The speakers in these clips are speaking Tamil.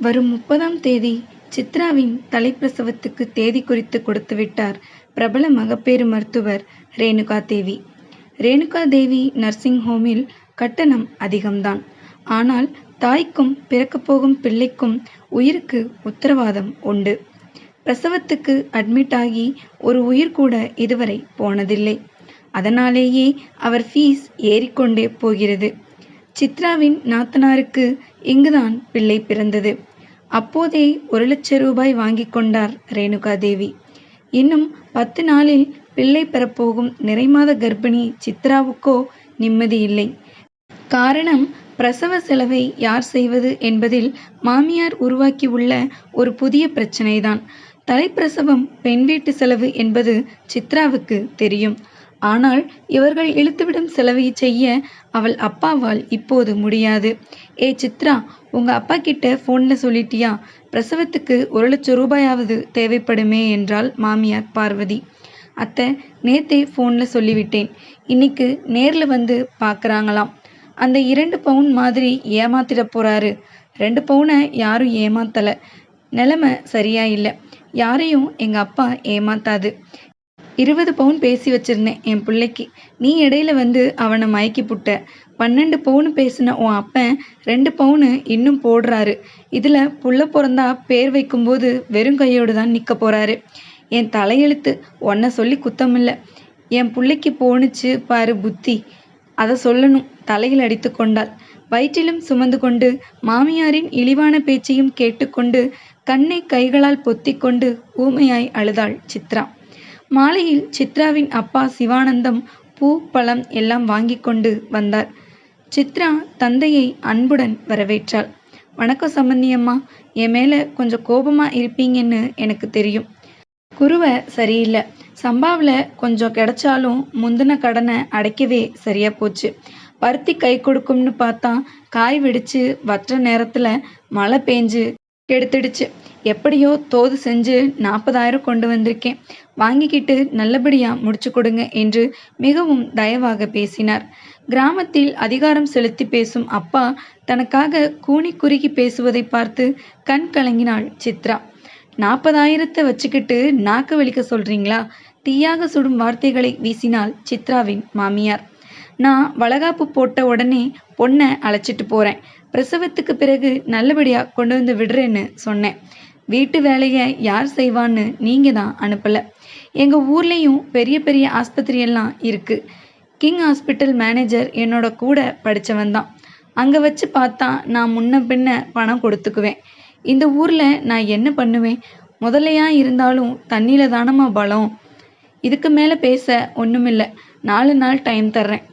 வரும் 30ஆம் தேதி சித்ராவின் தலைப்பிரசவத்துக்கு தேதி குறித்து கொடுத்துவிட்டார் பிரபல மகப்பேறு மருத்துவர் ரேணுகா தேவி. ரேணுகா தேவி நர்சிங் ஹோமில் கட்டணம் அதிகம்தான். ஆனால் தாய்க்கும் பிறக்கப்போகும் பிள்ளைக்கும் உயிருக்கு உத்தரவாதம் உண்டு. பிரசவத்துக்கு அட்மிட் ஆகி ஒரு உயிர் கூட இதுவரை போனதில்லை. அதனாலேயே அவர் ஃபீஸ் ஏறிக்கொண்டே போகிறது. சித்ராவின் நாத்தனாருக்கு இங்குதான் பிள்ளை பிறந்தது. அப்போதே 1,00,000 ரூபாய் வாங்கி கொண்டார் ரேணுகா தேவி. இன்னும் 10 நாளில் பிள்ளை பெறப்போகும் நிறைமாத கர்ப்பிணி சித்ராவுக்கோ நிம்மதி இல்லை. காரணம், பிரசவ செலவை யார் செய்வது என்பதில் மாமியார் உருவாக்கியுள்ள ஒரு புதிய பிரச்சனைதான். தலைப்பிரசவம் பெண் வீட்டு செலவு என்பது சித்ராவுக்கு தெரியும். ஆனால் இவர்கள் இழுத்துவிடும் செலவை செய்ய அவள் அப்பாவால் இப்போது முடியாது. ஏ சித்ரா, உங்க அப்பா கிட்ட ஃபோனில் சொல்லிட்டியா? பிரசவத்துக்கு 1,00,000 ரூபாயாவது தேவைப்படுமே என்றாள் மாமியார் பார்வதி. அத்தை, நேத்தே ஃபோனில் சொல்லிவிட்டேன். இன்னைக்கு நேரில் வந்து பார்க்குறாங்களாம். அந்த 2 பவுன் மாதிரி ஏமாத்திட போறாரு. 2 பவுனை யாரும் ஏமாத்தலை. நிலைமை சரியா இல்லை. யாரையும் எங்கள் அப்பா ஏமாத்தாது. 20 பவுன் பேசி வச்சிருந்தேன் என் பிள்ளைக்கு. நீ இடையில வந்து அவனை மயக்கி புட்ட. 12 பவுன் பேசின உன் அப்பன் 2 பவுனு இன்னும் போடுறாரு. இதில் புள்ள பிறந்தா பேர் வைக்கும்போது வெறும் கையோடு தான் நிற்க போறாரு. என் தலையெழுத்து, உன்னை சொல்லி குத்தமில்லை. என் பிள்ளைக்கு போணுச்சு பாரு புத்தி, அதை சொல்லணும். தலையில் அடித்து கொண்டாள். வயிற்றிலும் சுமந்து கொண்டு மாமியாரின் இழிவான பேச்சையும் கேட்டுக்கொண்டு கண்ணை கைகளால் பொத்தி கொண்டு ஊமையாய் அழுதாள் சித்ரா. மாலையில் சித்ராவின் அப்பா சிவானந்தம் பூ பழம் எல்லாம் வாங்கி கொண்டு வந்தார். சித்ரா தந்தையை அன்புடன் வரவேற்றாள். வணக்கம் சம்பந்தியம்மா, என் மேலே கொஞ்சம் கோபமாக இருப்பீங்கன்னு எனக்கு தெரியும். குருவை சரியில்லை. சம்பாவில் கொஞ்சம் கிடைச்சாலும் முந்தின கடனை அடைக்கவே சரியா போச்சு. பருத்தி கை கொடுக்கும்னு பார்த்தா காய் வெடிச்சு வற்ற நேரத்தில் மழை பெஞ்சு கெடுத்துடுச்சு. எப்படியோ தோது செஞ்சு 40,000 கொண்டு வந்திருக்கேன். வாங்கிக்கிட்டு நல்லபடியாக முடிச்சு கொடுங்க என்று மிகவும் தயவாக பேசினார். கிராமத்தில் அதிகாரம் செலுத்தி பேசும் அப்பா தனக்காக கூனி குறுகி பேசுவதை பார்த்து கண் கலங்கினாள் சித்ரா. 40,000 வச்சுக்கிட்டு நாக்கு வலிக்க சொல்றீங்களா? தீயாக சுடும் வார்த்தைகளை வீசினாள் சித்ராவின் மாமியார். நான் வளகாப்பு போட்ட உடனே பொண்ணை அழைச்சிட்டு போகிறேன். பிரசவத்துக்கு பிறகு நல்லபடியாக கொண்டு வந்து விடுறேன்னு சொன்னேன். வீட்டு வேலையை யார் செய்வான்னு நீங்கள் தான் அனுப்பலை. எங்கள் ஊர்லேயும் பெரிய பெரிய ஆஸ்பத்திரியெல்லாம் இருக்குது. கிங் ஹாஸ்பிட்டல் மேனேஜர் என்னோட கூட படித்தவன் தான். அங்கே வச்சு பார்த்தா நான் முன்ன பின்ன பணம் கொடுத்துக்குவேன். இந்த ஊரில் நான் என்ன பண்ணுவேன்? முதலையா இருந்தாலும் தண்ணியில் தானம்மா பலம். இதுக்கு மேலே பேச ஒன்றுமில்லை. 4 நாள் டைம் தர்றேன்.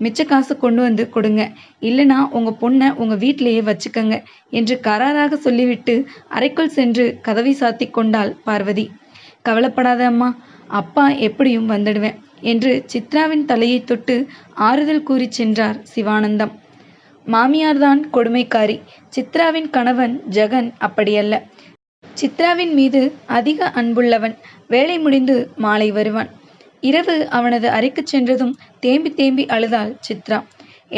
மிச்ச காசு கொண்டு வந்து கொடுங்க, இல்லைனா உங்கள் பொண்ணை உங்கள் வீட்டிலேயே வச்சுக்கங்க என்று கராராக சொல்லிவிட்டு அறைக்குள் சென்று கதவை சாத்தி கொண்டாள் பார்வதி. கவலைப்படாத அம்மா, அப்பா எப்படியும் வந்துடுவேன் என்று சித்ராவின் தலையை தொட்டு ஆறுதல் கூறி சென்றார் சிவானந்தம். மாமியார்தான் கொடுமைக்காரி. சித்ராவின் கணவன் ஜெகன் அப்படியல்ல. சித்ராவின் மீது அதிக அன்புள்ளவன். வேலை முடிந்து மாலை வருவான். இரவு அவனது அறைக்கு சென்றதும் தேம்பி தேம்பி அழுதாள் சித்ரா.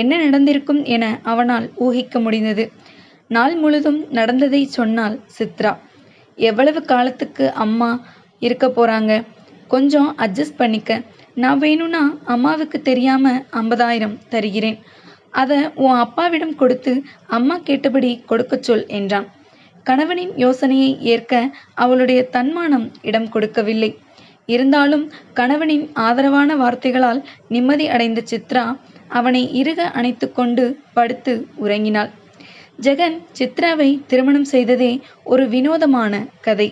என்ன நடந்திருக்கும் என அவனால் ஊகிக்க முடிந்தது. நாள் முழுதும் நடந்ததை சொன்னாள் சித்ரா. எவ்வளவு காலத்துக்கு அம்மா இருக்க போறாங்க? கொஞ்சம் அட்ஜஸ்ட் பண்ணிக்க. நான் வேணும்னா அம்மாவுக்கு தெரியாம 50,000 தருகிறேன். அதை உன் அப்பாவிடம் கொடுத்து அம்மா கேட்டபடி கொடுக்க சொல் என்றான். கணவனின் யோசனையை ஏற்க அவளுடைய தன்மானம் இடம் கொடுக்கவில்லை. இருந்தாலும் கணவனின் ஆதரவான வார்த்தைகளால் நிம்மதி அடைந்த சித்ரா அவனை இறுக அணைத்து கொண்டு படுத்து உறங்கினாள். ஜெகன் சித்ராவை திருமணம் செய்ததே ஒரு வினோதமான கதை.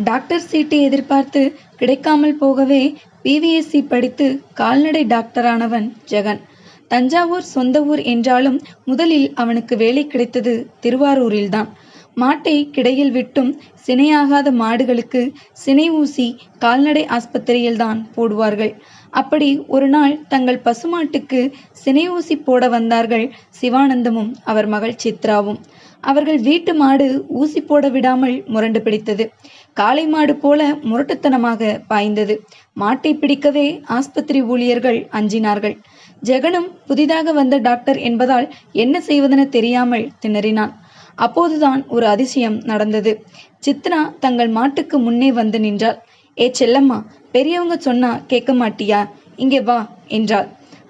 டாக்டர் சீட்டை எதிர்பார்த்து கிடைக்காமல் போகவே பிவிஎஸ்சி படித்து கால்நடை டாக்டரானவன் ஜெகன். தஞ்சாவூர் சொந்த ஊர் என்றாலும் முதலில் அவனுக்கு வேலை கிடைத்தது திருவாரூரில்தான். மாட்டை கிடையில் விட்டும் சினையாகாத மாடுகளுக்கு சினை ஊசி கால்நடை ஆஸ்பத்திரியில்தான் போடுவார்கள். அப்படி ஒரு நாள் தங்கள் பசுமாட்டுக்கு சினை ஊசி போட வந்தார்கள் சிவானந்தமும் அவர் மகள் சித்ராவும். அவர்கள் வீட்டு மாடு ஊசி போட விடாமல் முரண்டு பிடித்தது. காளை மாடு போல முரட்டுத்தனமாக பாய்ந்தது. மாட்டை பிடிக்கவே ஆஸ்பத்திரி ஊழியர்கள் அஞ்சினார்கள். ஜெகனும் புதிதாக வந்த டாக்டர் என்பதால் என்ன செய்வதென தெரியாமல் திணறினான். அப்போதுதான் ஒரு அதிசயம் நடந்தது. சித்ரா தங்கள் மாட்டுக்கு முன்னே வந்து நின்றாள். ஏ செல்லம்மா, பெரியவங்க சொன்னா கேட்க மாட்டியா? இங்கே வா என்றாள்.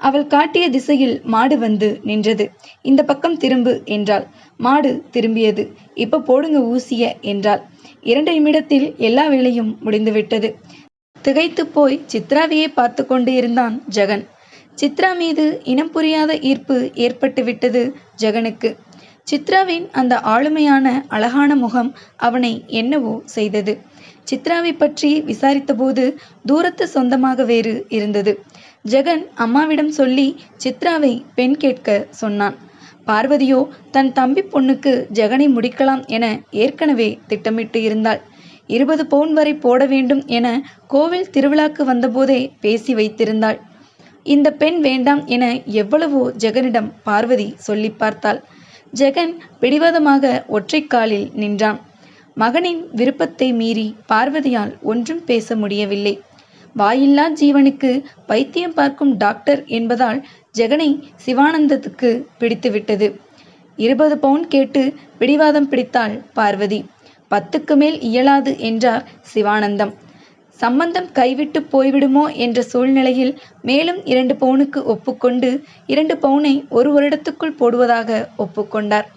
அவள் காட்டிய திசையில் மாடு வந்து நின்றது. இந்த பக்கம் திரும்பு என்றாள். மாடு திரும்பியது. இப்ப போடுங்க ஊசிய என்றாள். 2 நிமிடத்தில் எல்லா வேலையும் முடிந்துவிட்டது. திகைத்து போய் சித்ராவையே பார்த்து கொண்டு இருந்தான் ஜெகன். சித்ரா மீது இனம் புரியாத ஈர்ப்பு ஏற்பட்டு விட்டது ஜெகனுக்கு. சித்ராவின் அந்த ஆளுமையான அழகான முகம் அவனை என்னவோ செய்தது. சித்ராவை பற்றி விசாரித்தபோது தூரத்து சொந்தமாக வேறு இருந்தது. ஜெகன் அம்மாவிடம் சொல்லி சித்ராவை பெண் கேட்க சொன்னான். பார்வதியோ தன் தம்பி பொண்ணுக்கு ஜெகனை முடிக்கலாம் என ஏற்கனவே திட்டமிட்டு இருந்தாள். 20 பவுன் வரை போட வேண்டும் என கோவில் திருவிழாக்கு வந்தபோதே பேசி வைத்திருந்தாள். இந்த பெண் வேண்டாம் என எவ்வளவோ ஜெகனிடம் பார்வதி சொல்லி பார்த்தாள். ஜெகன் பிடிவாதமாக ஒற்றை காலில் நின்றான். மகனின் விருப்பத்தை மீறி பார்வதியால் ஒன்றும் பேச முடியவில்லை. வாயில்லா ஜீவனுக்கு வைத்தியம் பார்க்கும் டாக்டர் என்பதால் ஜெகனை சிவானந்தத்துக்கு பிடித்துவிட்டது. 20 பவுன் கேட்டு பிடிவாதம் பிடித்தாள் பார்வதி. 10க்கு மேல் இயலாது என்றார் சிவானந்தம். சம்பந்தம் கைவிட்டு போய்விடுமோ என்ற சூழ்நிலையில் மேலும் 2 பவுனுக்கு ஒப்புக்கொண்டு 2 பவுனை 1 வருடத்துக்குள் போடுவதாக ஒப்புக்கொண்டார்.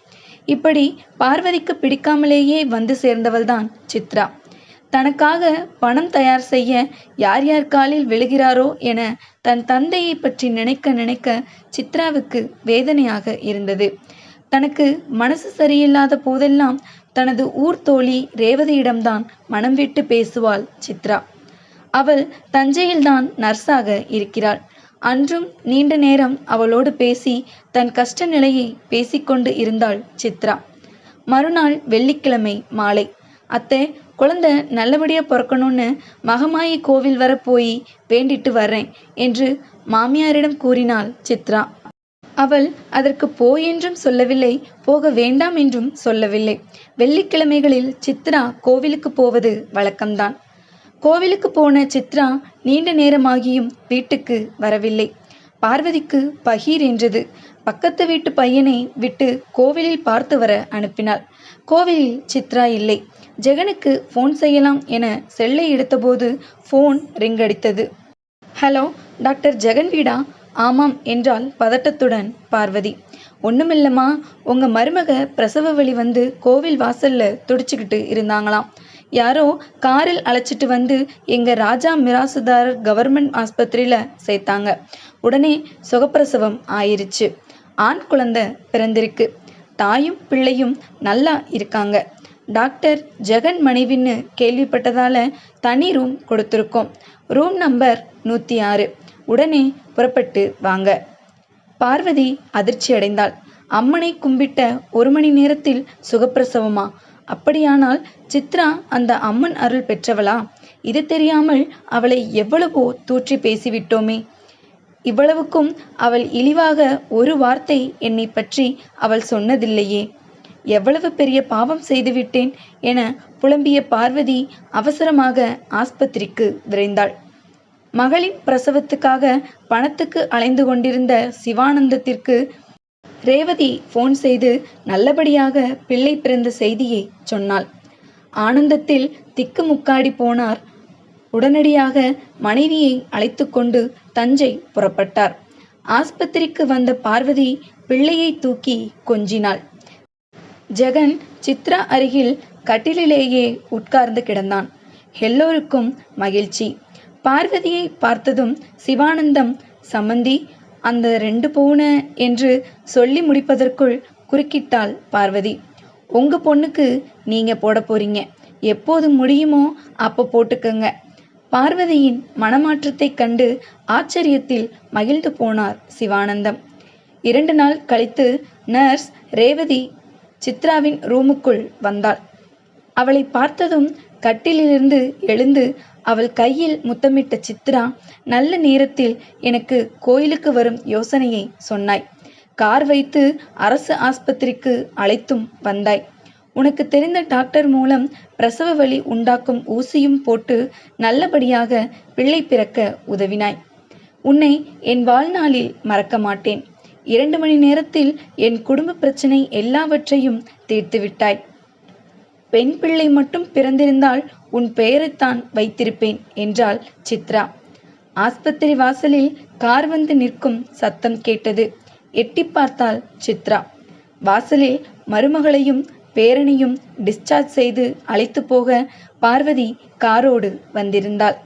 இப்படி பார்வதிக்கு பிடிக்காமலேயே வந்து சேர்ந்தவள்தான் சித்ரா. தனக்காக பணம் தயார் செய்ய யார் யார் காலில் விழுகிறாரோ என தன் தந்தையை பற்றி நினைக்க நினைக்க சித்ராவுக்கு வேதனையாக இருந்தது. தனக்கு மனசு சரியில்லாத போதெல்லாம் தனது ஊர் தோழி ரேவதியிடம்தான் மனம் விட்டு பேசுவாள் சித்ரா. அவள் தஞ்சையில்தான் நர்ஸாக இருக்கிறாள். அன்றும் நீண்ட நேரம் அவளோடு பேசி தன் கஷ்ட நிலையை பேசிக்கொண்டு இருந்தாள் சித்ரா. மறுநாள் வெள்ளிக்கிழமை மாலை, அத்தை, குழந்தை நல்லபடியா பிறக்கணும்னு மகமாயி கோவில் வர போய் வேண்டிட்டு வர்றேன் என்று மாமியாரிடம் கூறினாள் சித்ரா. அவள் அதற்கு போய் என்றும் சொல்லவில்லை, போக வேண்டாம் என்றும் சொல்லவில்லை. வெள்ளிக்கிழமைகளில் சித்ரா கோவிலுக்கு போவது வழக்கம்தான். கோவிலுக்கு போன சித்ரா நீண்ட நேரமாகியும் வீட்டுக்கு வரவில்லை. பார்வதிக்கு பகீர் என்றது. பக்கத்து வீட்டு பையனை விட்டு கோவிலில் பார்த்து வர அனுப்பினாள். கோவிலில் சித்ரா இல்லை. ஜெகனுக்கு ஃபோன் செய்யலாம் என செல்லை எடுத்தபோது ஃபோன் ரிங் அடித்தது. ஹலோ, டாக்டர் ஜெகன் வீடா? ஆமாம் என்றாள் பதட்டத்துடன் பார்வதி. ஒன்றுமில்லம்மா, உங்கள் மருமக பிரசவ வலி வந்து கோவில் வாசலில் துடிச்சுக்கிட்டு இருந்தாங்களாம். யாரோ காரில் அழைச்சிட்டு வந்து எங்கள் ராஜா மிராசுதாரர் கவர்மெண்ட் ஆஸ்பத்திரியில் சேர்த்தாங்க. உடனே சுகப்பிரசவம் ஆயிருச்சு. ஆண் குழந்தை பிறந்திருக்கு. தாயும் பிள்ளையும் நல்லா இருக்காங்க. டாக்டர் ஜெகன் மனைவின்னு கேள்விப்பட்டதால தனி ரூம் கொடுத்துருக்கோம். Room number 106. உடனே புறப்பட்டு வாங்க. பார்வதி அதிர்ச்சி அடைந்தாள். அம்மனை கும்பிட்ட 1 மணி நேரத்தில் சுகப்பிரசவமா? அப்படியானால் சித்ரா அந்த அம்மன் அருள் பெற்றவளா? இது தெரியாமல் அவளை எவ்வளவோ தூற்றி பேசிவிட்டோமே. இவ்வளவுக்கும் அவள் இழிவாக ஒரு வார்த்தை என்னை பற்றி அவள் சொன்னதில்லையே. எவ்வளவு பெரிய பாவம் செய்துவிட்டேன் என புலம்பிய பார்வதி அவசரமாக ஆஸ்பத்திரிக்கு விரைந்தாள். மகளின் பிரசவத்துக்காக பணத்துக்கு அலைந்து கொண்டிருந்த சிவானந்தத்திற்கு ரேவதி ஃபோன் செய்து நல்லபடியாக பிள்ளை பிறந்த செய்தியை சொன்னாள். ஆனந்தத்தில் திக்குமுக்காடி போனார். உடனடியாக மனைவியை அழைத்து கொண்டு தஞ்சை புறப்பட்டார். ஆஸ்பத்திரிக்கு வந்த பார்வதி பிள்ளையை தூக்கி கொஞ்சினாள். ஜெகன் சித்ரா அருகில் கட்டிலிலேயே உட்கார்ந்து கிடந்தான். எல்லோருக்கும் மகிழ்ச்சி. பார்வதியை பார்த்ததும் சிவானந்தம், சம்மந்தி, அந்த 2 பவுன என்று சொல்லி முடிப்பதற்குள் குறுக்கிட்டாள் பார்வதி. உங்க பொண்ணுக்கு நீங்க போட போறீங்க. எப்போது முடியுமோ அப்போ போட்டுக்கங்க. பார்வதியின் மனமாற்றத்தை கண்டு ஆச்சரியத்தில் மகிழ்ந்து போனார் சிவானந்தம். 2 நாள் கழித்து நர்ஸ் ரேவதி சித்ராவின் ரூமுக்குள் வந்தாள். அவளை பார்த்ததும் கட்டிலிருந்து எழுந்து அவள் கையில் முத்தமிட்ட சித்ரா, நல்ல நேரத்தில் எனக்கு கோயிலுக்கு வரும் யோசனையை சொன்னாய். கார் வைத்து அரசு ஆஸ்பத்திரிக்கு அழைத்தும் வந்தாய். உனக்கு தெரிந்த டாக்டர் மூலம் பிரசவ வலி உண்டாக்கும் ஊசியும் போட்டு நல்லபடியாக பிள்ளை பிறக்க உதவினாய். உன்னை என் வாழ்நாளில் மறக்க மாட்டேன். 2 மணி நேரத்தில் என் குடும்ப பிரச்சனை எல்லாவற்றையும் தீர்த்து விட்டாய். பெண் பிள்ளை மட்டும் பிறந்திருந்தால் உன் பெயரைத்தான் வைத்திருப்பேன் என்றாள் சித்ரா. ஆஸ்பத்திரி வாசலில் கார் வந்து நிற்கும் சத்தம் கேட்டது. எட்டி பார்த்தாள் சித்ரா. வாசலில் மருமகளையும் பேரனையும் டிஸ்சார்ஜ் செய்து அழைத்து போக பார்வதி காரோடு வந்திருந்தாள்.